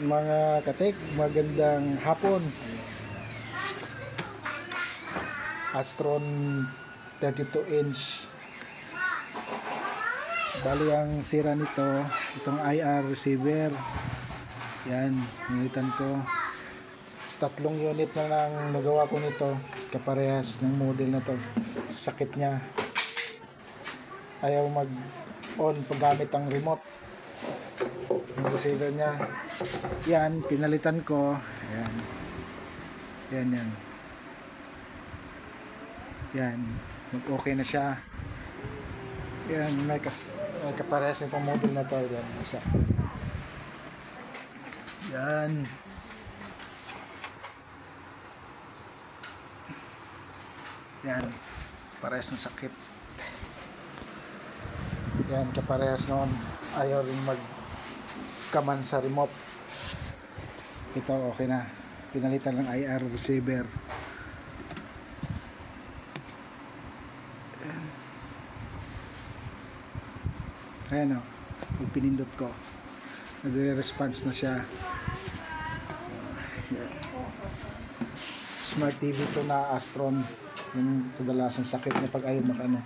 Mga katek, magandang hapon. Astron 32 inch. Bali ang sira nito, itong IR receiver. Yan, nilitan ko. 3 unit na lang nagawa ko nito, kaparehas ng model na to. Sakit niya, ayaw mag on paggamit ang remote. Yung receiver niya, yan, pinalitan ko. Yan, yan, yan, mag-okay na siya. Yan, may kaparehas nitong model na to. Yan, isa. Yan, yan, parehas ng sakit. Yan, kaparehas noon, ayaw rin magkaman sa remote. Ito okay na, pinalitan ng IR receiver. Ayan o, pag pinindot ko, nagre-response na siya. Smart TV to na Astron. Yung kadalasan sakit na pag ayaw makano.